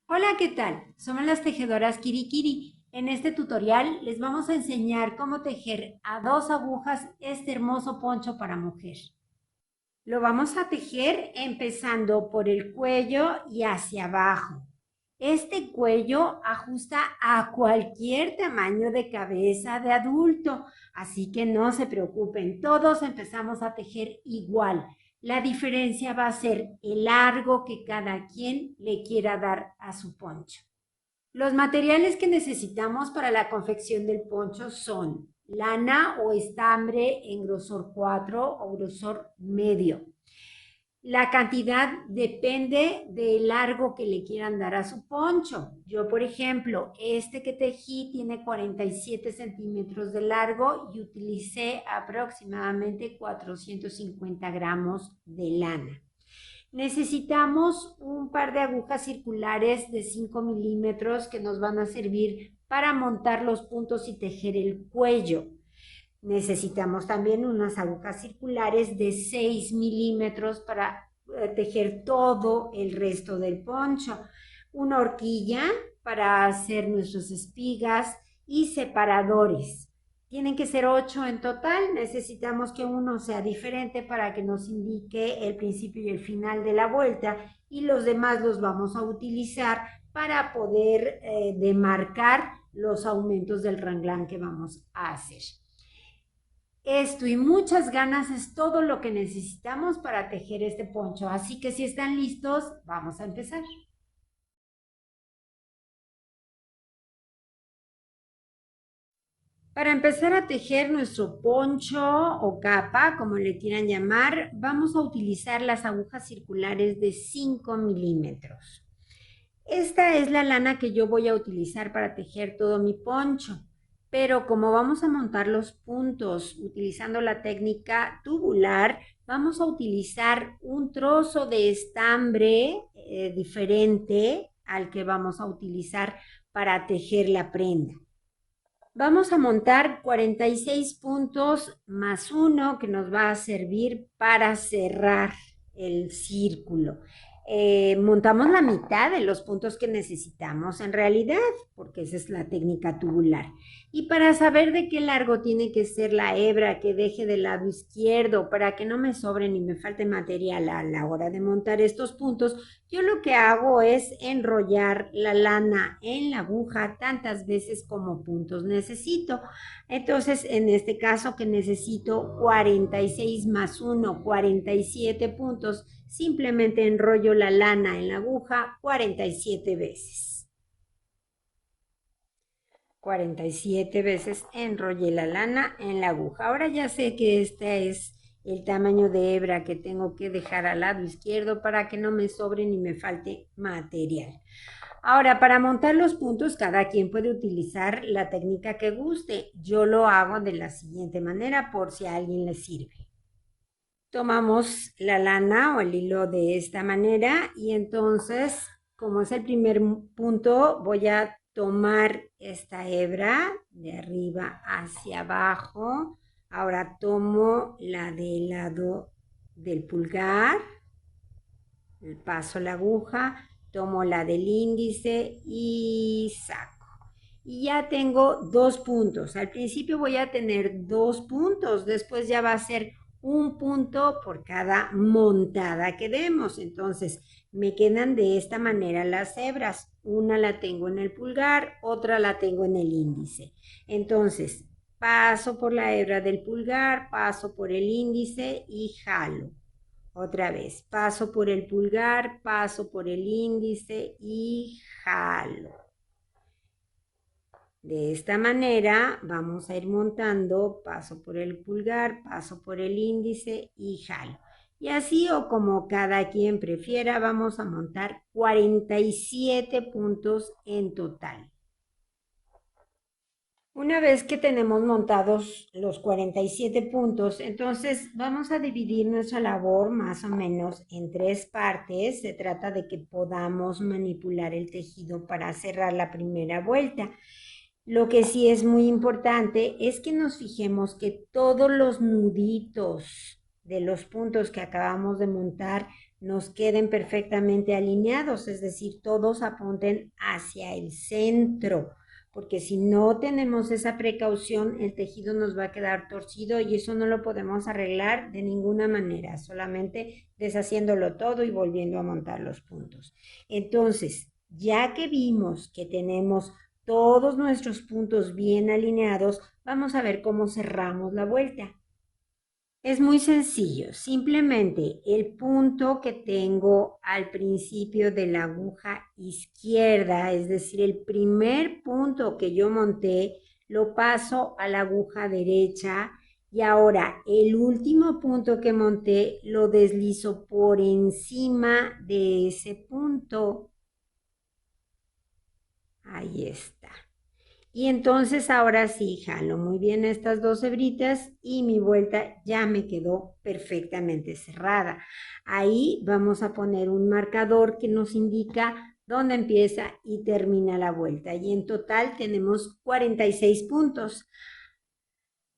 Hola, ¿qué tal? Somos las tejedoras Kirikiri. En este tutorial les vamos a enseñar cómo tejer a dos agujas este hermoso poncho para mujer. Lo vamos a tejer empezando por el cuello y hacia abajo. Este cuello ajusta a cualquier tamaño de cabeza de adulto, así que no se preocupen, todos empezamos a tejer igual. La diferencia va a ser el largo que cada quien le quiera dar a su poncho. Los materiales que necesitamos para la confección del poncho son lana o estambre en grosor 4 o grosor medio. La cantidad depende del largo que le quieran dar a su poncho. Yo, por ejemplo, este que tejí tiene 47 centímetros de largo y utilicé aproximadamente 450 gramos de lana. Necesitamos un par de agujas circulares de 5 milímetros que nos van a servir para montar los puntos y tejer el cuello. Necesitamos también unas agujas circulares de 6 milímetros para tejer todo el resto del poncho. Una horquilla para hacer nuestras espigas y separadores. Tienen que ser 8 en total. Necesitamos que uno sea diferente para que nos indique el principio y el final de la vuelta y los demás los vamos a utilizar para poder demarcar los aumentos del ranglán que vamos a hacer. Esto y muchas ganas es todo lo que necesitamos para tejer este poncho. Así que si están listos, vamos a empezar. Para empezar a tejer nuestro poncho o capa, como le quieran llamar, vamos a utilizar las agujas circulares de 5 milímetros. Esta es la lana que yo voy a utilizar para tejer todo mi poncho. Pero como vamos a montar los puntos utilizando la técnica tubular, vamos a utilizar un trozo de estambre diferente al que vamos a utilizar para tejer la prenda. Vamos a montar 46 puntos más uno que nos va a servir para cerrar el círculo. Montamos la mitad de los puntos que necesitamos en realidad, porque esa es la técnica tubular. Y para saber de qué largo tiene que ser la hebra que deje del lado izquierdo, para que no me sobre ni me falte material a la hora de montar estos puntos, yo lo que hago es enrollar la lana en la aguja tantas veces como puntos necesito. Entonces, en este caso que necesito 46 más 1, 47 puntos, simplemente enrollo la lana en la aguja 47 veces. 47 veces enrollé la lana en la aguja. Ahora ya sé que este es el tamaño de hebra que tengo que dejar al lado izquierdo para que no me sobre ni me falte material. Ahora, para montar los puntos, cada quien puede utilizar la técnica que guste. Yo lo hago de la siguiente manera por si a alguien le sirve. Tomamos la lana o el hilo de esta manera y entonces, como es el primer punto, voy a tomar esta hebra de arriba hacia abajo. Ahora tomo la del lado del pulgar, paso la aguja, tomo la del índice y saco. Y ya tengo dos puntos. Al principio voy a tener dos puntos, después ya va a ser un punto por cada montada que demos. Entonces, me quedan de esta manera las hebras. Una la tengo en el pulgar, otra la tengo en el índice. Entonces, paso por la hebra del pulgar, paso por el índice y jalo. Otra vez, paso por el pulgar, paso por el índice y jalo. De esta manera vamos a ir montando, paso por el pulgar, paso por el índice y jalo. Y así o como cada quien prefiera, vamos a montar 47 puntos en total. Una vez que tenemos montados los 47 puntos, entonces vamos a dividir nuestra labor más o menos en tres partes. Se trata de que podamos manipular el tejido para cerrar la primera vuelta. Lo que sí es muy importante es que nos fijemos que todos los nuditos de los puntos que acabamos de montar nos queden perfectamente alineados, es decir, todos apunten hacia el centro, porque si no tenemos esa precaución, el tejido nos va a quedar torcido y eso no lo podemos arreglar de ninguna manera, solamente deshaciéndolo todo y volviendo a montar los puntos. Entonces, ya que vimos que tenemos todos nuestros puntos bien alineados, vamos a ver cómo cerramos la vuelta. Es muy sencillo, simplemente el punto que tengo al principio de la aguja izquierda, es decir, el primer punto que yo monté, lo paso a la aguja derecha y ahora el último punto que monté lo deslizo por encima de ese punto. Ahí está. Y entonces ahora sí, jalo muy bien estas dos hebritas y mi vuelta ya me quedó perfectamente cerrada. Ahí vamos a poner un marcador que nos indica dónde empieza y termina la vuelta. Y en total tenemos 46 puntos.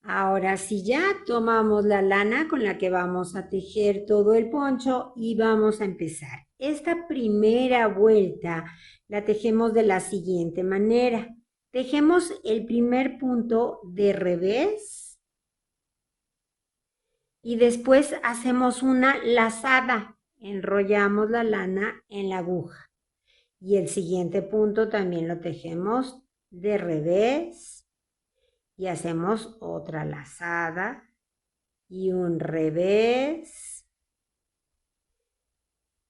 Ahora sí ya tomamos la lana con la que vamos a tejer todo el poncho y vamos a empezar. Esta primera vuelta la tejemos de la siguiente manera. Tejemos el primer punto de revés y después hacemos una lazada. Enrollamos la lana en la aguja. Y el siguiente punto también lo tejemos de revés y hacemos otra lazada y un revés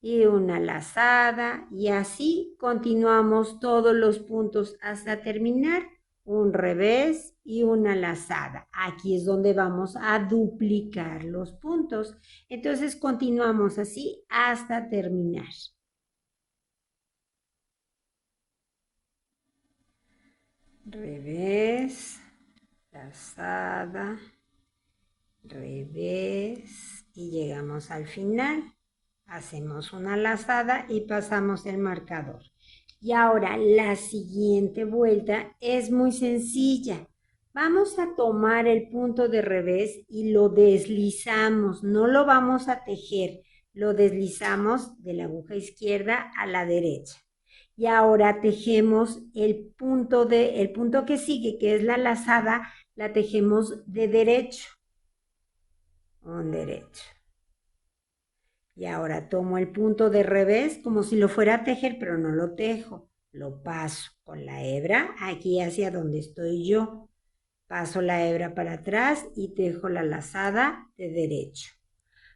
y una lazada y así continuamos todos los puntos hasta terminar un revés y una lazada. Aquí es donde vamos a duplicar los puntos. Entonces continuamos así hasta terminar. Revés, lazada, revés y llegamos al final. Hacemos una lazada y pasamos el marcador. Y ahora la siguiente vuelta es muy sencilla. Vamos a tomar el punto de revés y lo deslizamos, no lo vamos a tejer, lo deslizamos de la aguja izquierda a la derecha. Y ahora tejemos el punto que sigue, que es la lazada, la tejemos de derecho. Un derecho. Y ahora tomo el punto de revés como si lo fuera a tejer, pero no lo tejo. Lo paso con la hebra aquí hacia donde estoy yo. Paso la hebra para atrás y tejo la lazada de derecho.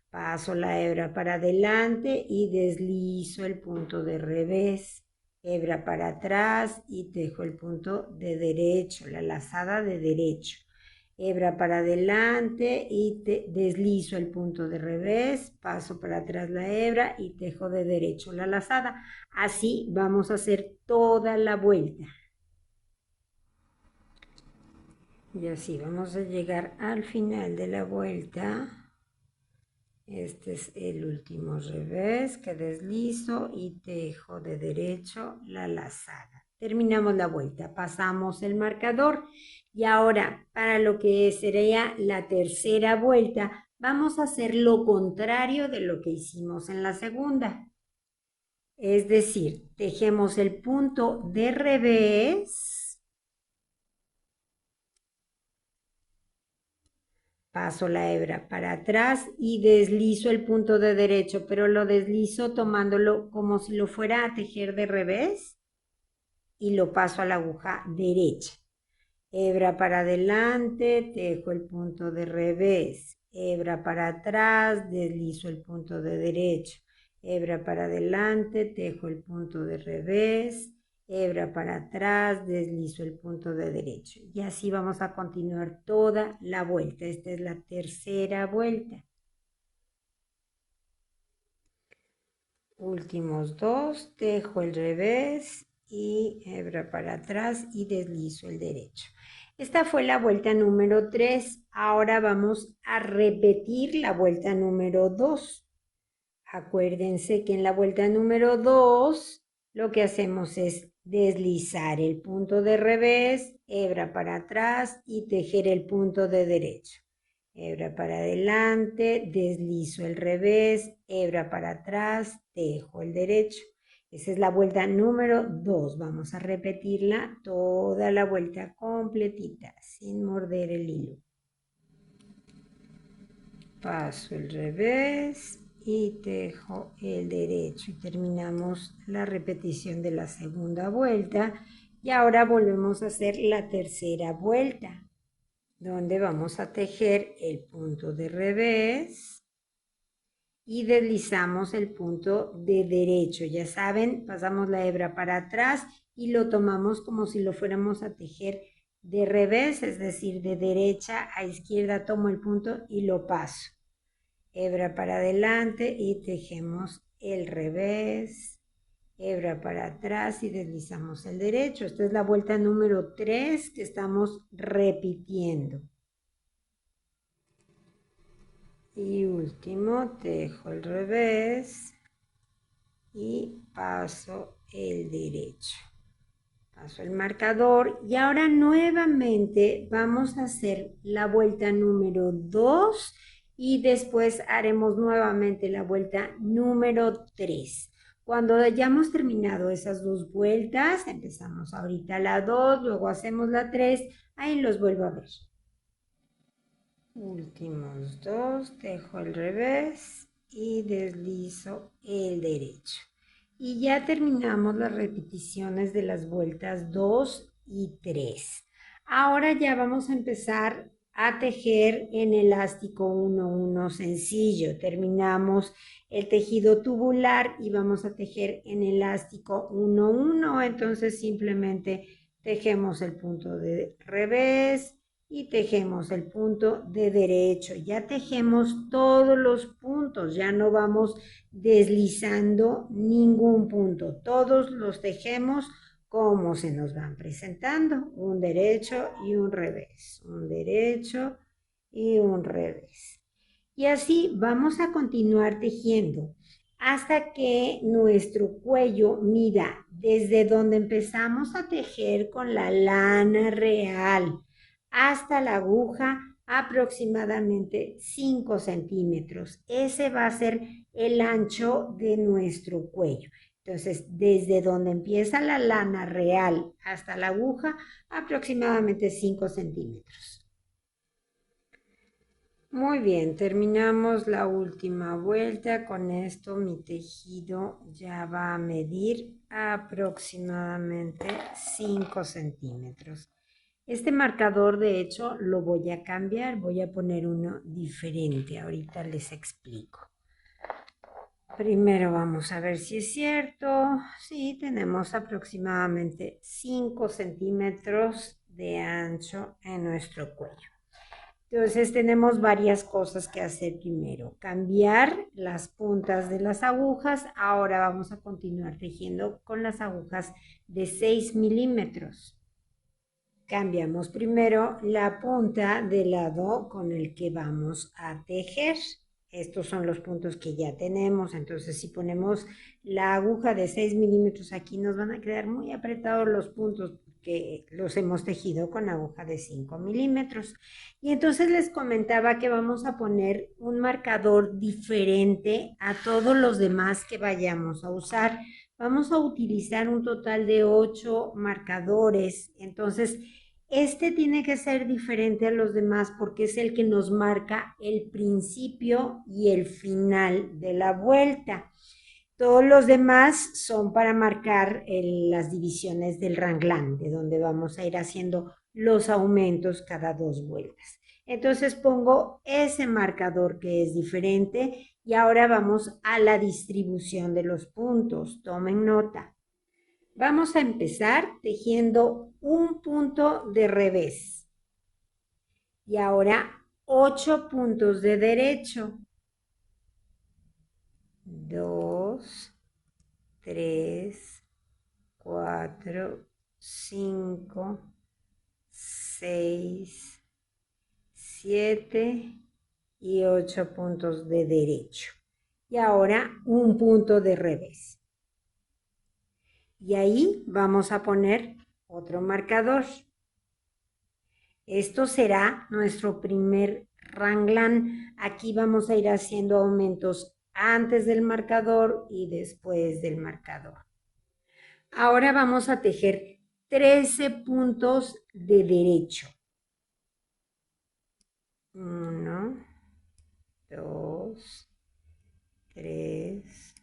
Paso la hebra para adelante y deslizo el punto de revés. Hebra para atrás y tejo el punto de derecho, la lazada de derecho. Hebra para adelante y deslizo el punto de revés, paso para atrás la hebra y tejo de derecho la lazada. Así vamos a hacer toda la vuelta. Y así vamos a llegar al final de la vuelta. Este es el último revés que deslizo y tejo de derecho la lazada. Terminamos la vuelta, pasamos el marcador y ahora para lo que sería la tercera vuelta vamos a hacer lo contrario de lo que hicimos en la segunda. Es decir, tejemos el punto de revés, paso la hebra para atrás y deslizo el punto de derecho, pero lo deslizo tomándolo como si lo fuera a tejer de revés y lo paso a la aguja derecha. Hebra para adelante, tejo el punto de revés. Hebra para atrás, deslizo el punto de derecho. Hebra para adelante, tejo el punto de revés. Hebra para atrás, deslizo el punto de derecho. Y así vamos a continuar toda la vuelta. Esta es la tercera vuelta. Últimos dos, tejo el revés y hebra para atrás y deslizo el derecho. Esta fue la vuelta número 3. Ahora vamos a repetir la vuelta número 2. Acuérdense que en la vuelta número 2 lo que hacemos es deslizar el punto de revés, hebra para atrás y tejer el punto de derecho. hebra para adelante, deslizo el revés, hebra para atrás, tejo el derecho. Esa es la vuelta número 2. Vamos a repetirla toda la vuelta completita, sin morder el hilo. Paso el revés y tejo el derecho. Y terminamos la repetición de la segunda vuelta. Y ahora volvemos a hacer la tercera vuelta, donde vamos a tejer el punto de revés y deslizamos el punto de derecho. Ya saben, pasamos la hebra para atrás y lo tomamos como si lo fuéramos a tejer de revés, es decir, de derecha a izquierda. Tomo el punto y lo paso. Hebra para adelante y tejemos el revés, hebra para atrás y deslizamos el derecho. Esta es la vuelta número 3 que estamos repitiendo. Y último, tejo el revés y paso el derecho. Paso el marcador y ahora nuevamente vamos a hacer la vuelta número 2 y después haremos nuevamente la vuelta número 3. Cuando hayamos terminado esas dos vueltas, empezamos ahorita la 2, luego hacemos la 3, ahí los vuelvo a ver. Últimos dos, tejo el revés y deslizo el derecho. Y ya terminamos las repeticiones de las vueltas 2 y 3. Ahora ya vamos a empezar a tejer en elástico 1-1 sencillo. Terminamos el tejido tubular y vamos a tejer en elástico 1-1. Entonces simplemente tejemos el punto de revés y tejemos el punto de derecho. Ya tejemos todos los puntos, ya no vamos deslizando ningún punto. Todos los tejemos como se nos van presentando. Un derecho y un revés. Un derecho y un revés. Y así vamos a continuar tejiendo hasta que nuestro cuello mida desde donde empezamos a tejer con la lana real hasta la aguja aproximadamente 5 centímetros. Ese va a ser el ancho de nuestro cuello. Entonces, desde donde empieza la lana real hasta la aguja, aproximadamente 5 centímetros. Muy bien, terminamos la última vuelta. Con esto mi tejido ya va a medir aproximadamente 5 centímetros. Este marcador, de hecho, lo voy a cambiar. Voy a poner uno diferente. Ahorita les explico. Primero vamos a ver si es cierto. Sí, tenemos aproximadamente 5 centímetros de ancho en nuestro cuello. Entonces tenemos varias cosas que hacer primero. Cambiar las puntas de las agujas. Ahora vamos a continuar tejiendo con las agujas de 6 milímetros. Cambiamos primero la punta del lado con el que vamos a tejer. Estos son los puntos que ya tenemos. Entonces, si ponemos la aguja de 6 milímetros aquí, nos van a quedar muy apretados los puntos porque los hemos tejido con aguja de 5 milímetros. Y entonces les comentaba que vamos a poner un marcador diferente a todos los demás que vayamos a usar. Vamos a utilizar un total de 8 marcadores. Entonces, este tiene que ser diferente a los demás porque es el que nos marca el principio y el final de la vuelta. Todos los demás son para marcar las divisiones del ranglán, de donde vamos a ir haciendo los aumentos cada 2 vueltas. Entonces pongo ese marcador que es diferente y ahora vamos a la distribución de los puntos. Tomen nota. Vamos a empezar tejiendo un punto de revés. Y ahora 8 puntos de derecho. 2, 3, 4, 5, 6, 7 y 8 puntos de derecho. Y ahora un punto de revés. Y ahí vamos a poner otro marcador. Esto será nuestro primer raglan. Aquí vamos a ir haciendo aumentos antes del marcador y después del marcador. Ahora vamos a tejer 13 puntos de derecho. 1, 2, 3,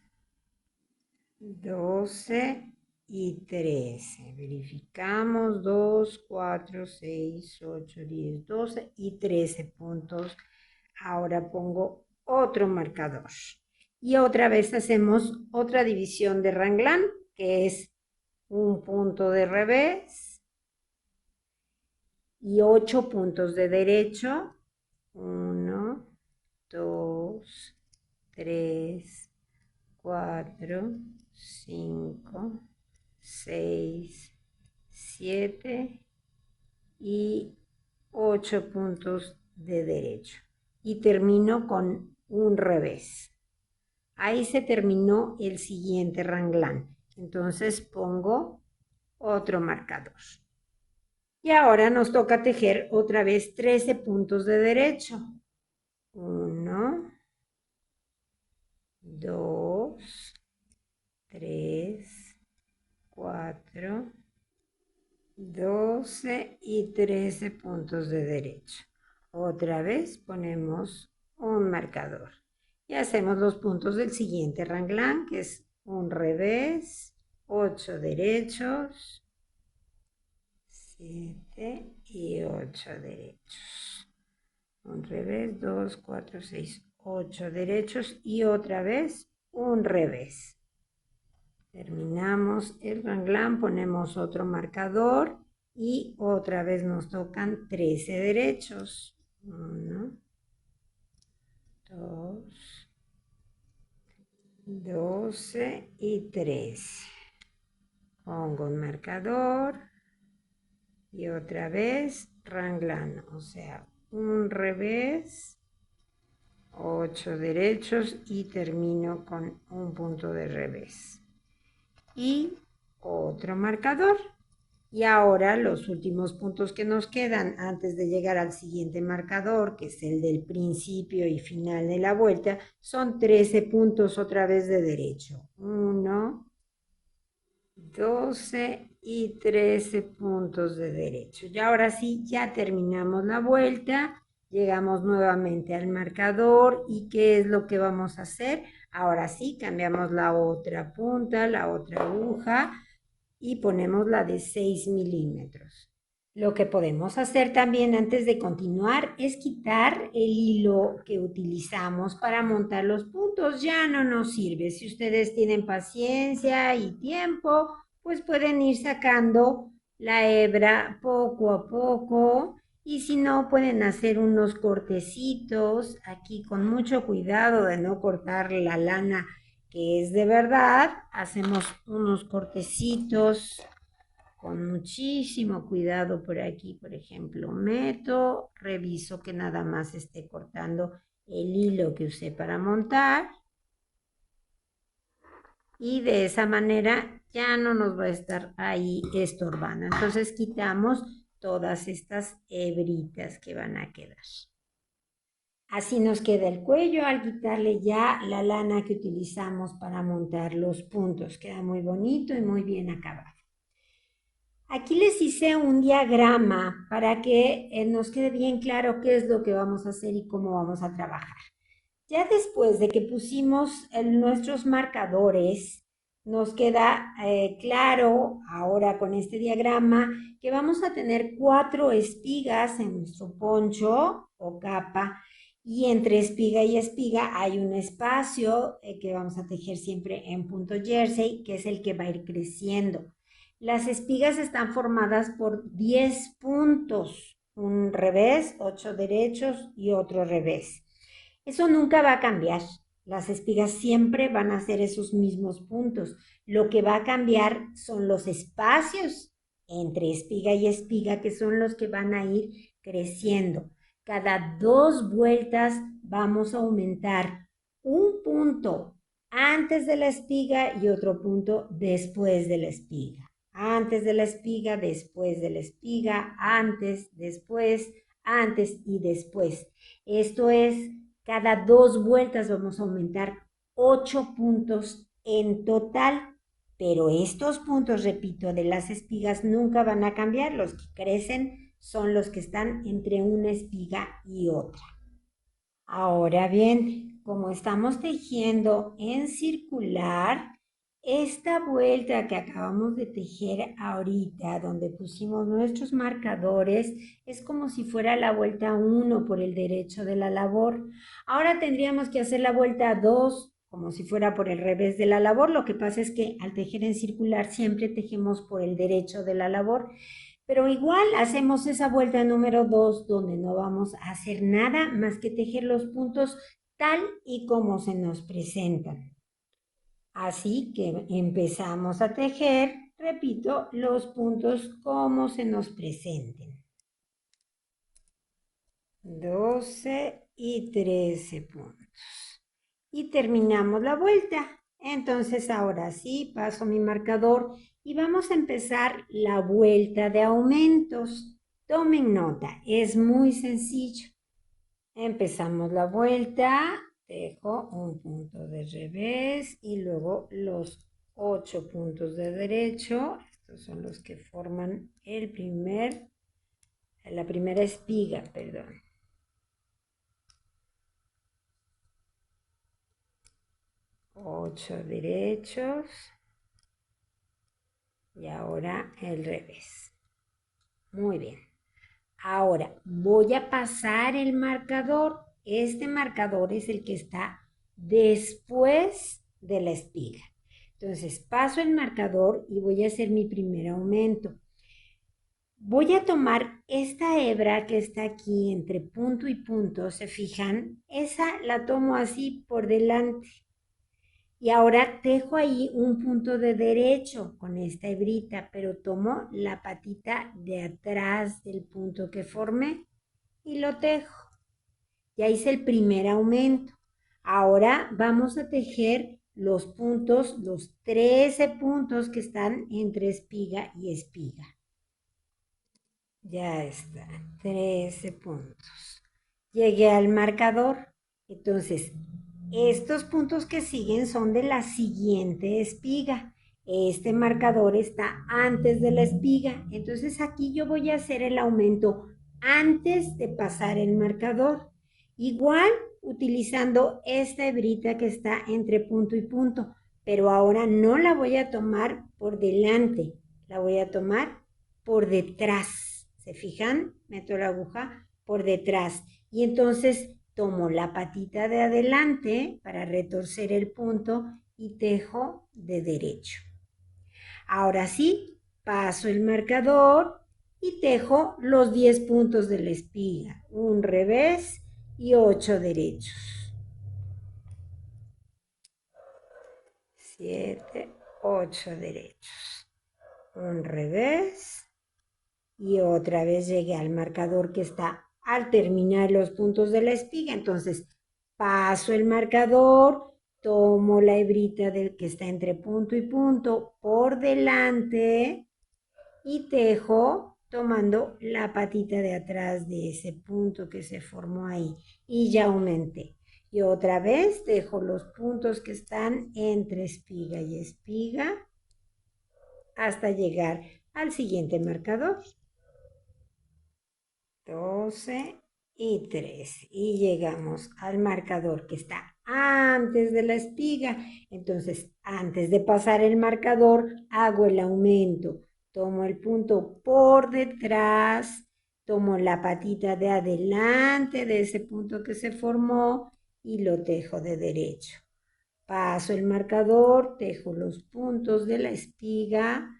12 y 13. Verificamos 2, 4, 6, 8, 10, 12 y 13 puntos. Ahora pongo otro marcador. Y otra vez hacemos otra división de raglan, que es un punto de revés y 8 puntos de derecho. 1, 2, 3, 4, 5, 6, 7 y 8 puntos de derecho. Y termino con un revés. Ahí se terminó el siguiente raglan. Entonces pongo otro marcador. Y ahora nos toca tejer otra vez 13 puntos de derecho. 1, 2, 3, 4, 12 y 13 puntos de derecho. Otra vez ponemos un marcador. Y hacemos los puntos del siguiente raglan, que es un revés, 8 derechos, 7 y 8 derechos. Un revés, 2, 4, 6, 8 derechos y otra vez un revés. Terminamos el raglan, ponemos otro marcador y otra vez nos tocan 13 derechos. 1, 2, 12 y 13. Pongo un marcador y otra vez raglan, o sea, un revés, 8 derechos y termino con un punto de revés. Y otro marcador. Y ahora los últimos puntos que nos quedan antes de llegar al siguiente marcador, que es el del principio y final de la vuelta, son 13 puntos otra vez de derecho. 1, 12 y 13 puntos de derecho. Y ahora sí, ya terminamos la vuelta, llegamos nuevamente al marcador. ¿Y qué es lo que vamos a hacer? Ahora sí, cambiamos la otra punta, la otra aguja y ponemos la de 6 milímetros. Lo que podemos hacer también antes de continuar es quitar el hilo que utilizamos para montar los puntos. Ya no nos sirve. Si ustedes tienen paciencia y tiempo, pues pueden ir sacando la hebra poco a poco. Y si no, pueden hacer unos cortecitos aquí con mucho cuidado de no cortar la lana que es de verdad. Hacemos unos cortecitos con muchísimo cuidado por aquí, por ejemplo, meto, reviso que nada más esté cortando el hilo que usé para montar y de esa manera ya no nos va a estar ahí estorbando. Entonces quitamos todas estas hebritas que van a quedar. Así nos queda el cuello al quitarle ya la lana que utilizamos para montar los puntos. Queda muy bonito y muy bien acabado. Aquí les hice un diagrama para que nos quede bien claro qué es lo que vamos a hacer y cómo vamos a trabajar. Ya después de que pusimos nuestros marcadores, nos queda claro ahora con este diagrama que vamos a tener 4 espigas en nuestro poncho o capa y entre espiga y espiga hay un espacio que vamos a tejer siempre en punto jersey, que es el que va a ir creciendo. Las espigas están formadas por 10 puntos, un revés, 8 derechos y otro revés. Eso nunca va a cambiar. Las espigas siempre van a ser esos mismos puntos. Lo que va a cambiar son los espacios entre espiga y espiga, que son los que van a ir creciendo. Cada 2 vueltas vamos a aumentar un punto antes de la espiga y otro punto después de la espiga. Antes de la espiga, después de la espiga, antes, después, antes y después. Esto es, cada 2 vueltas vamos a aumentar 8 puntos en total. Pero estos puntos, repito, de las espigas nunca van a cambiar. Los que crecen son los que están entre una espiga y otra. Ahora bien, como estamos tejiendo en circular, esta vuelta que acabamos de tejer ahorita, donde pusimos nuestros marcadores, es como si fuera la vuelta 1 por el derecho de la labor. Ahora tendríamos que hacer la vuelta 2, como si fuera por el revés de la labor. Lo que pasa es que al tejer en circular siempre tejemos por el derecho de la labor. Pero igual hacemos esa vuelta número 2 donde no vamos a hacer nada más que tejer los puntos tal y como se nos presentan. Así que empezamos a tejer, repito, los puntos como se nos presenten. 12 y 13 puntos. Y terminamos la vuelta. Entonces ahora sí paso mi marcador y vamos a empezar la vuelta de aumentos. Tomen nota, es muy sencillo. Empezamos la vuelta, dejo un punto de revés y luego los 8 puntos de derecho. Estos son los que forman la primera espiga, perdón. 8 derechos y ahora el revés. Muy bien. Ahora voy a pasar el marcador. Este marcador es el que está después de la espiga. Entonces paso el marcador y voy a hacer mi primer aumento. Voy a tomar esta hebra que está aquí entre punto y punto, ¿se fijan? Esa la tomo así por delante. Y ahora tejo ahí un punto de derecho con esta hebrita, pero tomo la patita de atrás del punto que formé y lo tejo. Ya hice el primer aumento. Ahora vamos a tejer los puntos, los 13 puntos que están entre espiga y espiga. Ya está, 13 puntos. Llegué al marcador. Entonces, estos puntos que siguen son de la siguiente espiga. Este marcador está antes de la espiga. Entonces aquí yo voy a hacer el aumento antes de pasar el marcador. Igual utilizando esta hebrita que está entre punto y punto. Pero ahora no la voy a tomar por delante. La voy a tomar por detrás. ¿Se fijan? Meto la aguja por detrás. Y entonces tomo la patita de adelante para retorcer el punto y tejo de derecho. Ahora sí, paso el marcador y tejo los 10 puntos de la espiga. Un revés y 8 derechos. 7, 8 derechos. Un revés y otra vez llegué al marcador que está al terminar los puntos de la espiga. Entonces paso el marcador, tomo la hebrita del que está entre punto y punto por delante y tejo tomando la patita de atrás de ese punto que se formó ahí y ya aumenté. Y otra vez dejo los puntos que están entre espiga y espiga hasta llegar al siguiente marcador. 12 y 13. Y llegamos al marcador que está antes de la espiga. Entonces, antes de pasar el marcador, hago el aumento. Tomo el punto por detrás, tomo la patita de adelante de ese punto que se formó y lo tejo de derecho. Paso el marcador, tejo los puntos de la espiga.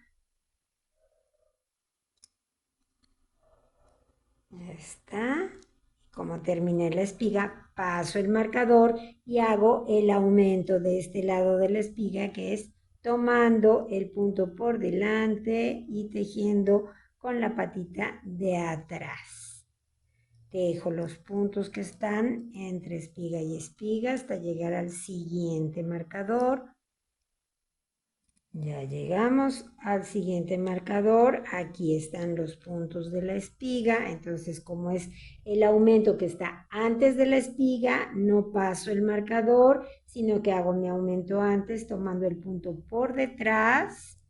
Ya está. Como terminé la espiga, paso el marcador y hago el aumento de este lado de la espiga, que es tomando el punto por delante y tejiendo con la patita de atrás. Tejo los puntos que están entre espiga y espiga hasta llegar al siguiente marcador. Ya llegamos al siguiente marcador. Aquí están los puntos de la espiga. Entonces, como es el aumento que está antes de la espiga, no paso el marcador, sino que hago mi aumento antes, tomando el punto por detrás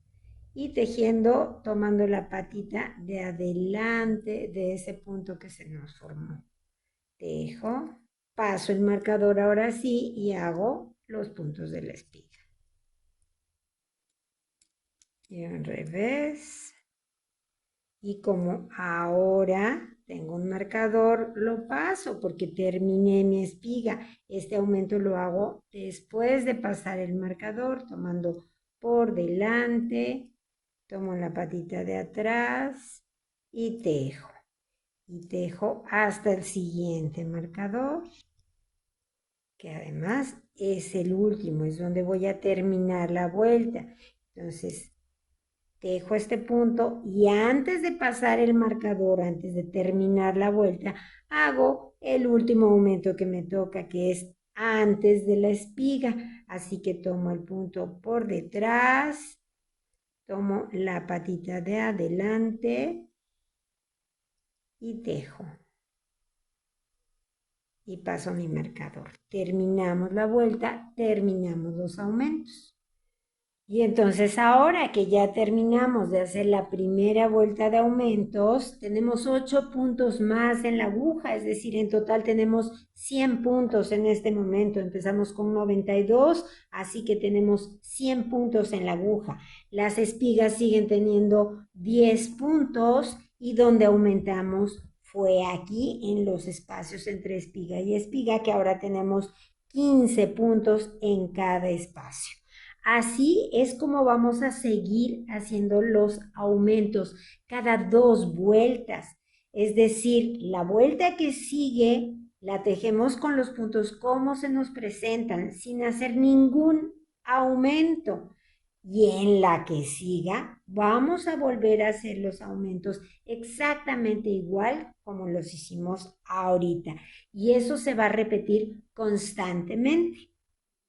y tejiendo, tomando la patita de adelante de ese punto que se nos formó. Tejo, paso el marcador ahora sí y hago los puntos de la espiga. Y al revés. Y como ahora tengo un marcador, lo paso porque terminé mi espiga. Este aumento lo hago después de pasar el marcador, tomando por delante, tomo la patita de atrás y tejo. Y tejo hasta el siguiente marcador, que además es el último, es donde voy a terminar la vuelta. Entonces, tejo este punto y antes de pasar el marcador, antes de terminar la vuelta, hago el último aumento que me toca, que es antes de la espiga. Así que tomo el punto por detrás, tomo la patita de adelante y tejo. Y paso mi marcador. Terminamos la vuelta, terminamos los aumentos. Y entonces ahora que ya terminamos de hacer la primera vuelta de aumentos, tenemos 8 puntos más en la aguja, es decir, en total tenemos 100 puntos en este momento. Empezamos con 92, así que tenemos 100 puntos en la aguja. Las espigas siguen teniendo 10 puntos y donde aumentamos fue aquí en los espacios entre espiga y espiga, que ahora tenemos 15 puntos en cada espacio. Así es como vamos a seguir haciendo los aumentos cada 2 vueltas. Es decir, la vuelta que sigue la tejemos con los puntos como se nos presentan, sin hacer ningún aumento. Y en la que siga, vamos a volver a hacer los aumentos exactamente igual como los hicimos ahorita. Y eso se va a repetir constantemente.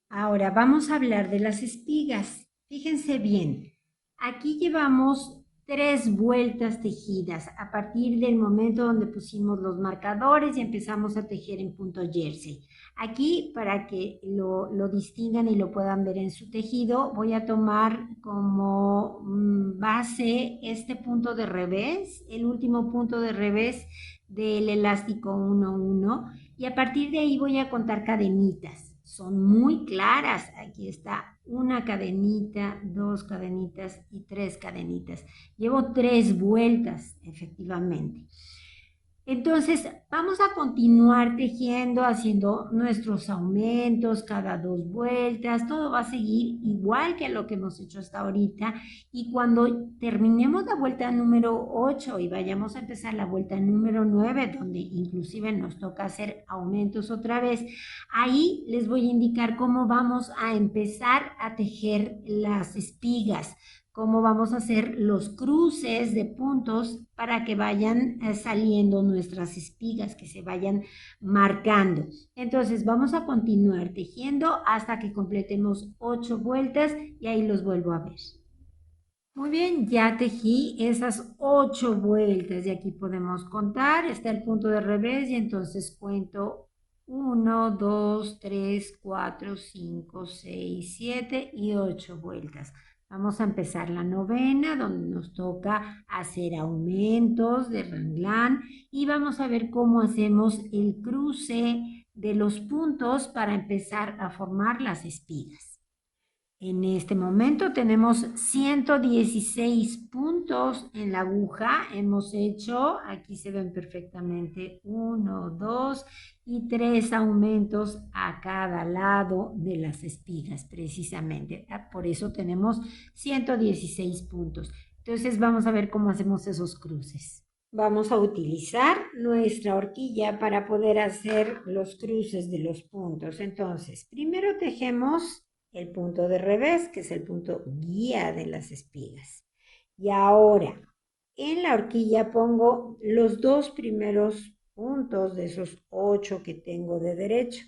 Ahora vamos a hablar de las espigas. Fíjense bien, aquí llevamos 3 vueltas tejidas a partir del momento donde pusimos los marcadores y empezamos a tejer en punto jersey. Aquí, para que lo distingan y lo puedan ver en su tejido, voy a tomar como base este punto de revés, el último punto de revés del elástico 1-1, y a partir de ahí voy a contar cadenitas. Son muy claras. Aquí está una cadenita, 2 cadenitas y 3 cadenitas. Llevo 3 vueltas, efectivamente. Entonces, vamos a continuar tejiendo, haciendo nuestros aumentos cada 2 vueltas. Todo va a seguir igual que lo que hemos hecho hasta ahorita. Y cuando terminemos la vuelta número 8 y vayamos a empezar la vuelta número 9, donde inclusive nos toca hacer aumentos otra vez, ahí les voy a indicar cómo vamos a empezar a tejer las espigas, cómo vamos a hacer los cruces de puntos para que vayan saliendo nuestras espigas, que se vayan marcando. Entonces vamos a continuar tejiendo hasta que completemos 8 vueltas y ahí los vuelvo a ver. Muy bien, ya tejí esas 8 vueltas y aquí podemos contar. Está el punto de revés y entonces cuento 1, 2, 3, 4, 5, 6, 7 y 8 vueltas. Vamos a empezar la novena, donde nos toca hacer aumentos de renglán y vamos a ver cómo hacemos el cruce de los puntos para empezar a formar las espigas. En este momento tenemos 116 puntos en la aguja. Hemos hecho, aquí se ven perfectamente, 1, 2 y 3 aumentos a cada lado de las espigas, precisamente. Por eso tenemos 116 puntos. Entonces vamos a ver cómo hacemos esos cruces. Vamos a utilizar nuestra horquilla para poder hacer los cruces de los puntos. Entonces, primero tejemos el punto de revés, que es el punto guía de las espigas. Y ahora, en la horquilla pongo los 2 primeros puntos de esos 8 que tengo de derecho.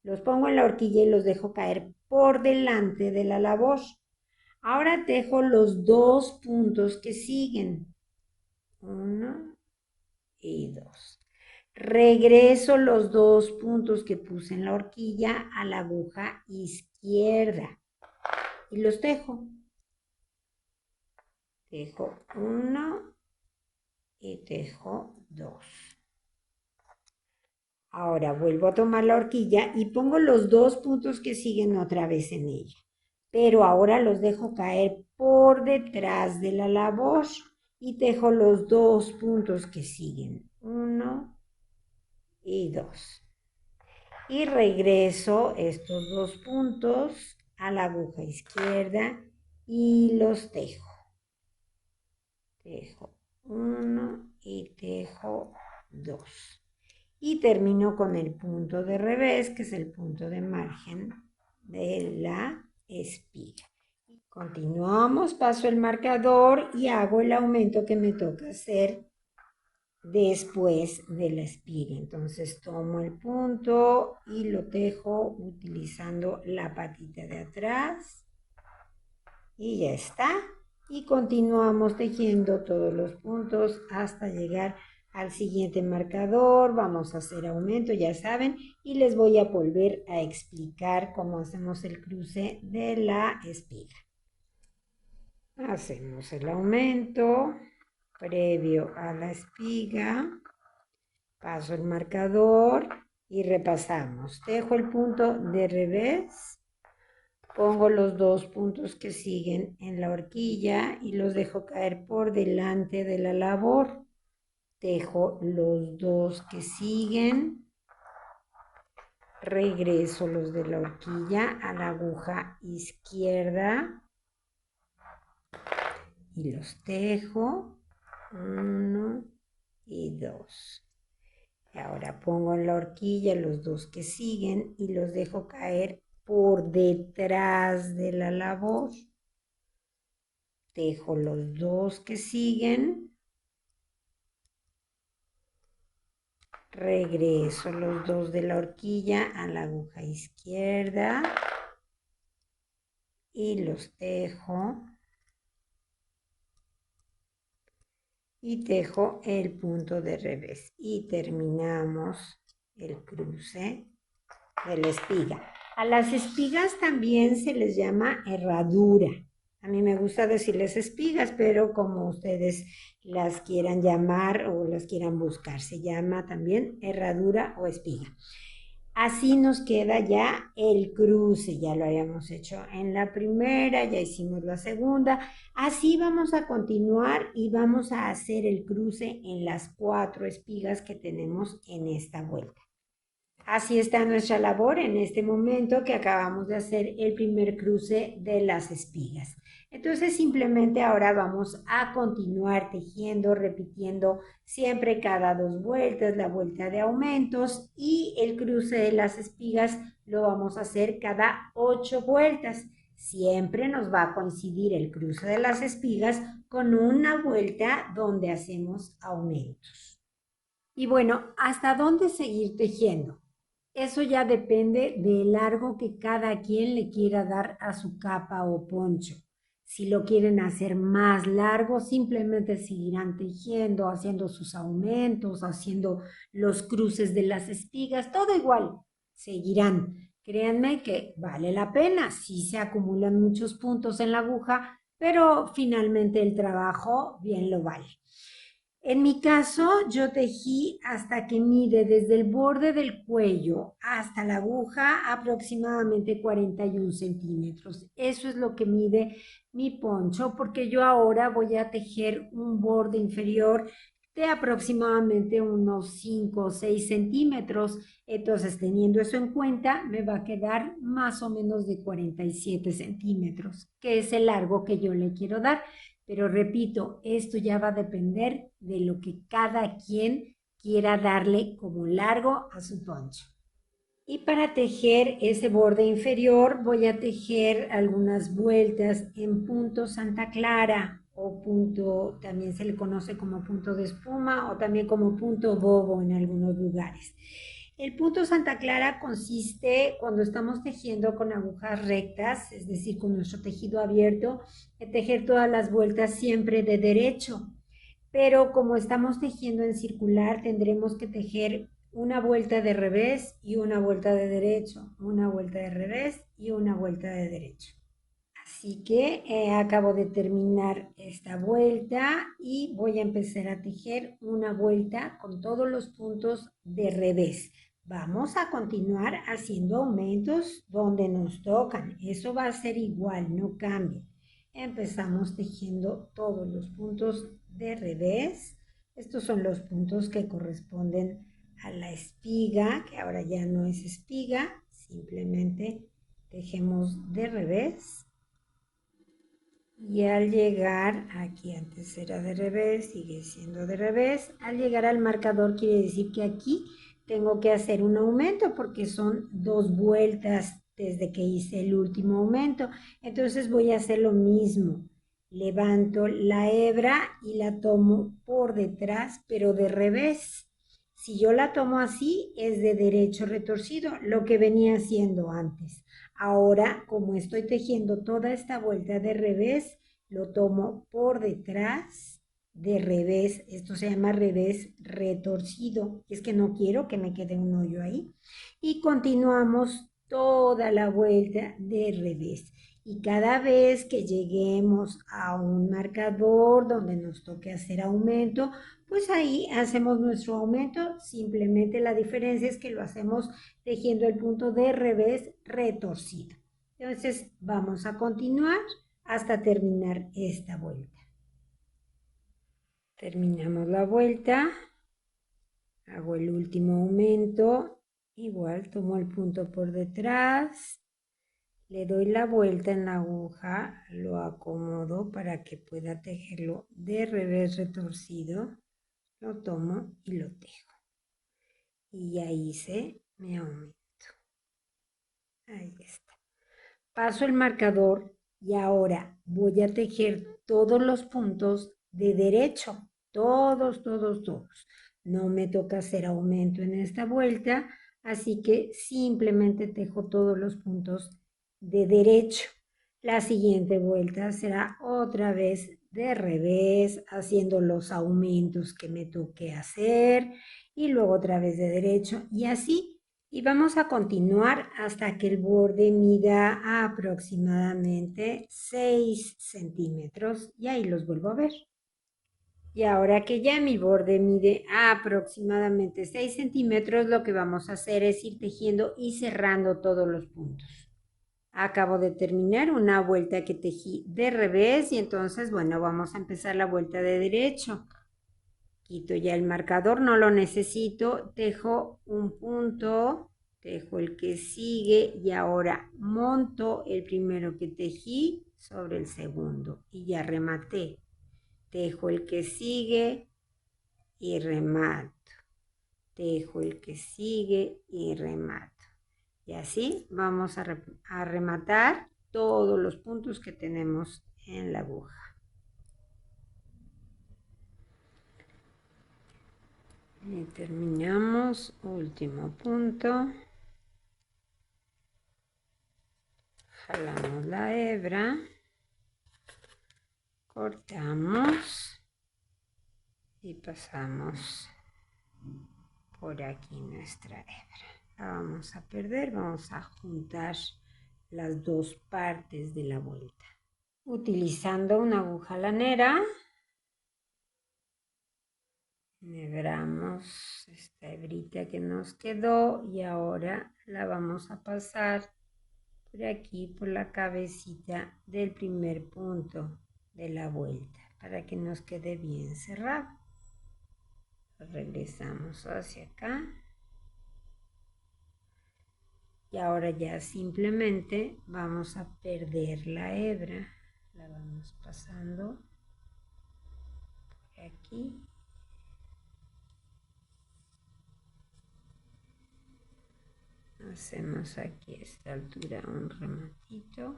Los pongo en la horquilla y los dejo caer por delante de la labor. Ahora tejo los 2 puntos que siguen. 1 y 2. Regreso los 2 puntos que puse en la horquilla a la aguja izquierda y los tejo. Tejo 1 y tejo 2. Ahora vuelvo a tomar la horquilla y pongo los 2 puntos que siguen otra vez en ella. Pero ahora los dejo caer por detrás de la labor y tejo los 2 puntos que siguen. 1 y 2. Y regreso estos 2 puntos a la aguja izquierda y los tejo. Tejo 1 y tejo 2. Y termino con el punto de revés, que es el punto de margen de la espiga. Continuamos, paso el marcador y hago el aumento que me toca hacer después de la espiga. Entonces tomo el punto y lo tejo utilizando la patita de atrás y ya está. Y continuamos tejiendo todos los puntos hasta llegar al siguiente marcador. Vamos a hacer aumento, ya saben, y les voy a volver a explicar cómo hacemos el cruce de la espiga. Hacemos el aumento previo a la espiga. Paso el marcador y repasamos. Tejo el punto de revés, pongo los 2 puntos que siguen en la horquilla y los dejo caer por delante de la labor. Tejo los 2 que siguen, regreso los de la horquilla a la aguja izquierda y los tejo 1 y 2. Y ahora pongo en la horquilla los 2 que siguen y los dejo caer por detrás de la labor. Tejo los 2 que siguen. Regreso los 2 de la horquilla a la aguja izquierda y los tejo. Y tejo el punto de revés. Y terminamos el cruce de la espiga. A las espigas también se les llama herradura. A mí me gusta decirles espigas, pero como ustedes las quieran llamar o las quieran buscar, se llama también herradura o espiga. Así nos queda ya el cruce, ya lo habíamos hecho en la primera, ya hicimos la segunda. Así vamos a continuar y vamos a hacer el cruce en las 4 espigas que tenemos en esta vuelta. Así está nuestra labor en este momento que acabamos de hacer el primer cruce de las espigas. Entonces simplemente ahora vamos a continuar tejiendo, repitiendo siempre cada 2 vueltas, la vuelta de aumentos y el cruce de las espigas lo vamos a hacer cada 8 vueltas. Siempre nos va a coincidir el cruce de las espigas con una vuelta donde hacemos aumentos. Y bueno, ¿hasta dónde seguir tejiendo? Eso ya depende del largo que cada quien le quiera dar a su capa o poncho. Si lo quieren hacer más largo, simplemente seguirán tejiendo, haciendo sus aumentos, haciendo los cruces de las espigas, todo igual, seguirán. Créanme que vale la pena, sí se acumulan muchos puntos en la aguja, pero finalmente el trabajo bien lo vale. En mi caso, yo tejí hasta que mide desde el borde del cuello hasta la aguja aproximadamente 41 centímetros. Eso es lo que mide mi poncho, porque yo ahora voy a tejer un borde inferior de aproximadamente unos 5 o 6 centímetros. Entonces, teniendo eso en cuenta, me va a quedar más o menos de 47 centímetros, que es el largo que yo le quiero dar. Pero repito, esto ya va a depender de lo que cada quien quiera darle como largo a su poncho. Y para tejer ese borde inferior voy a tejer algunas vueltas en punto Santa Clara o punto, también se le conoce como punto de espuma o también como punto bobo en algunos lugares. El punto Santa Clara consiste cuando estamos tejiendo con agujas rectas, es decir, con nuestro tejido abierto, de tejer todas las vueltas siempre de derecho. Pero como estamos tejiendo en circular, tendremos que tejer una vuelta de revés y una vuelta de derecho, una vuelta de revés y una vuelta de derecho. Así que acabo de terminar esta vuelta y voy a empezar a tejer una vuelta con todos los puntos de revés. Vamos a continuar haciendo aumentos donde nos tocan. Eso va a ser igual, no cambia. Empezamos tejiendo todos los puntos de revés. Estos son los puntos que corresponden a la espiga, que ahora ya no es espiga, simplemente tejemos de revés. Y al llegar, aquí antes era de revés, sigue siendo de revés, al llegar al marcador quiere decir que aquí tengo que hacer un aumento porque son 2 vueltas desde que hice el último aumento. Entonces voy a hacer lo mismo. Levanto la hebra y la tomo por detrás, pero de revés. Si yo la tomo así, es de derecho retorcido, lo que venía haciendo antes. Ahora, como estoy tejiendo toda esta vuelta de revés, lo tomo por detrás de revés. Esto se llama revés retorcido. Es que no quiero que me quede un hoyo ahí. Y continuamos toda la vuelta de revés. Y cada vez que lleguemos a un marcador donde nos toque hacer aumento, pues ahí hacemos nuestro aumento. Simplemente la diferencia es que lo hacemos tejiendo el punto de revés retorcido. Entonces vamos a continuar hasta terminar esta vuelta. Terminamos la vuelta, hago el último aumento, igual tomo el punto por detrás, le doy la vuelta en la aguja, lo acomodo para que pueda tejerlo de revés retorcido, lo tomo y lo tejo. Y ya hice mi aumento. Ahí está. Paso el marcador y ahora voy a tejer todos los puntos de derecho. Todos, todos, todos. No me toca hacer aumento en esta vuelta, así que simplemente tejo todos los puntos de derecho. La siguiente vuelta será otra vez de revés, haciendo los aumentos que me toque hacer y luego otra vez de derecho y así. Y vamos a continuar hasta que el borde mida aproximadamente 6 centímetros y ahí los vuelvo a ver. Y ahora que ya mi borde mide aproximadamente 6 centímetros, lo que vamos a hacer es ir tejiendo y cerrando todos los puntos. Acabo de terminar una vuelta que tejí de revés y entonces, bueno, vamos a empezar la vuelta de derecho. Quito ya el marcador, no lo necesito, tejo un punto, tejo el que sigue y ahora monto el primero que tejí sobre el segundo y ya rematé. Tejo el que sigue y remato. Tejo el que sigue y remato. Y así vamos a rematar todos los puntos que tenemos en la aguja. Y terminamos, último punto. Jalamos la hebra, cortamos y pasamos por aquí nuestra hebra. La vamos a perder, vamos a juntar las dos partes de la vuelta. Utilizando una aguja lanera, enhebramos esta hebrita que nos quedó y ahora la vamos a pasar por aquí, por la cabecita del primer punto de la vuelta, para que nos quede bien cerrado. Regresamos hacia acá. Y ahora ya simplemente vamos a perder la hebra. La vamos pasando por aquí. Hacemos aquí a esta altura un rematito.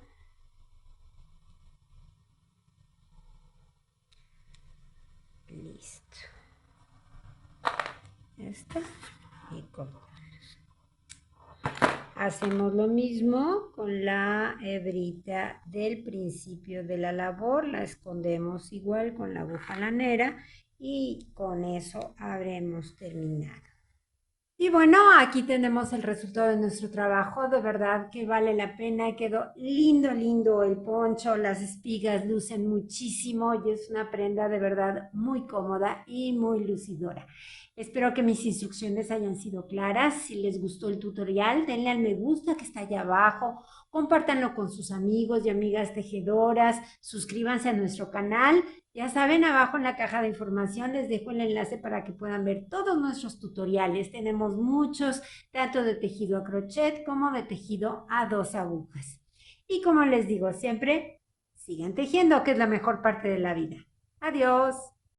Listo. Ya está. Y cortamos. Hacemos lo mismo con la hebrita del principio de la labor, la escondemos igual con la aguja lanera y con eso habremos terminado. Y bueno, aquí tenemos el resultado de nuestro trabajo, de verdad que vale la pena, quedó lindo, lindo el poncho, las espigas lucen muchísimo y es una prenda de verdad muy cómoda y muy lucidora. Espero que mis instrucciones hayan sido claras. Si les gustó el tutorial, denle al me gusta que está allá abajo, compártanlo con sus amigos y amigas tejedoras, suscríbanse a nuestro canal. Ya saben, abajo en la caja de información les dejo el enlace para que puedan ver todos nuestros tutoriales. Tenemos muchos, tanto de tejido a crochet como de tejido a 2 agujas. Y como les digo siempre, sigan tejiendo, que es la mejor parte de la vida. Adiós.